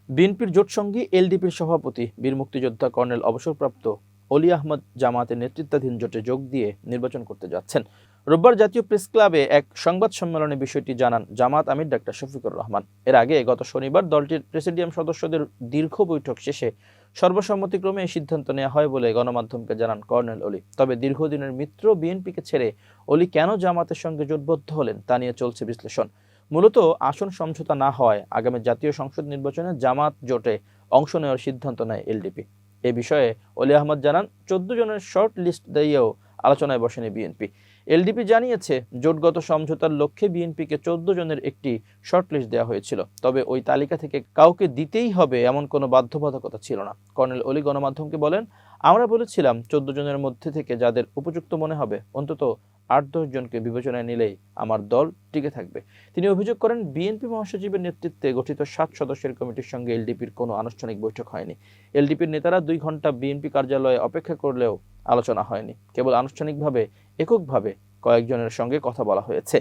বিএনপির জোটসঙ্গী এলডিপির সভাপতি বীর মুক্তিযোদ্ধা কর্নেল অবসরপ্রাপ্ত অলি আহমদ জামাতের নেতৃত্বাধীন জোটে যোগ দিয়ে নির্বাচন করতে যাচ্ছেন। রোববার জাতীয় প্রেস ক্লাবে এক সংবাদ সম্মেলনে বিষয়টি জানান জামাত আমির ডাক্তার শফিকুর রহমান। এর আগে গত শনিবার দলটির প্রেসিডিয়াম সদস্যদের দীর্ঘ বৈঠক শেষে সর্বসম্মতিক্রমে এই সিদ্ধান্ত নেওয়া হয় বলে গণমাধ্যমকে জানান কর্নেল অলি। তবে দীর্ঘদিনের মিত্র বিএনপিকে ছেড়ে অলি কেন জামাতের সঙ্গে জোটবদ্ধ হলেন তা নিয়ে চলছে বিশ্লেষণ। মূলত আসন সমঝোতা না হওয়ায় আগামী জাতীয় সংসদ নির্বাচনে জামাত জোটে অংশ নেওয়ার সিদ্ধান্ত নেয় এলডিপি। এ বিষয়ে অলি আহমদ জানান 14 জনের শর্ট লিস্ট দিয়েও আলোচনায় বসেনি বিএনপি। এলডিপি জানিয়েছে জোটগত সমঝোতার লক্ষ্যে বিএনপিকে 14 জনের একটি শর্ট লিস্ট দেওয়া হয়েছিল, তবে ওই তালিকা থেকে কাউকে দিতেই হবে এমন কোনো বাধ্যবাধকতা ছিল না। কর্নেল অলি গণমাধ্যমকে বলেন, আমরা বলেছিলাম 14 জনের মধ্যে থেকে যাদের উপযুক্ত মনে হবে অন্তত 8-10 জনকে বিবেচনায় নিলেই আমার দল টিকে থাকবে। তিনি অভিযোগ করেন, বিএনপি মহাসচিবের নেতৃত্বে গঠিত 7 সদস্যের কমিটির সঙ্গে এলডিপির কোনো আনুষ্ঠানিক বৈঠক হয়নি। এলডিপির নেতারা 2 ঘন্টা বিএনপি কার্যালয়ে অপেক্ষা করলেও আলোচনা হয়নি। কেবল আনুষ্ঠানিকভাবে এককভাবে কয়েকজনের সঙ্গে কথা বলা হয়েছে।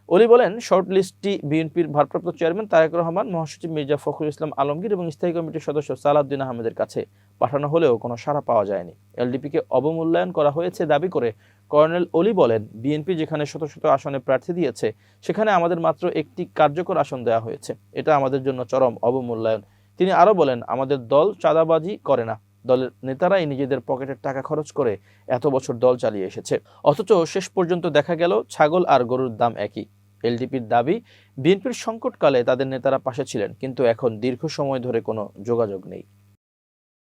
অলি বলেন, শর্ট লিস্টটি বিএনপির ভারপ্রাপ্ত চেয়ারম্যান তারেক রহমান, মহাসচিব মির্জা ফখরুল ইসলাম আলমগীর এবং স্থায়ী কমিটির সদস্য সালাউদ্দিন আহমেদের কাছে পাঠানো হলেও কোনো সাড়া পাওয়া যায়নি। এলডিপিকে অবমূল্যায়ন করা হয়েছে দাবি করে কর্নেল অলি বলেন, বিএনপি যেখানে শত শত আসনে প্রার্থী দিয়েছে সেখানে আমাদের মাত্র একটি কার্যকর আসন দেওয়া হয়েছে। এটা আমাদের জন্য চরম অবমূল্যায়ন। তিনি আরও বলেন, আমাদের দল চাঁদাবাজি করে না, দলের নেতারাই নিজেদের পকেটের টাকা খরচ করে এত বছর দল চালিয়ে এসেছে, অথচ শেষ পর্যন্ত দেখা গেল ছাগল আর গরুর দাম একই। এলডিপির দাবি, বিএনপির সংকটকালে তাদের নেতারা পাশে ছিলেন, কিন্তু এখন দীর্ঘ সময় ধরে কোনো যোগাযোগ নেই।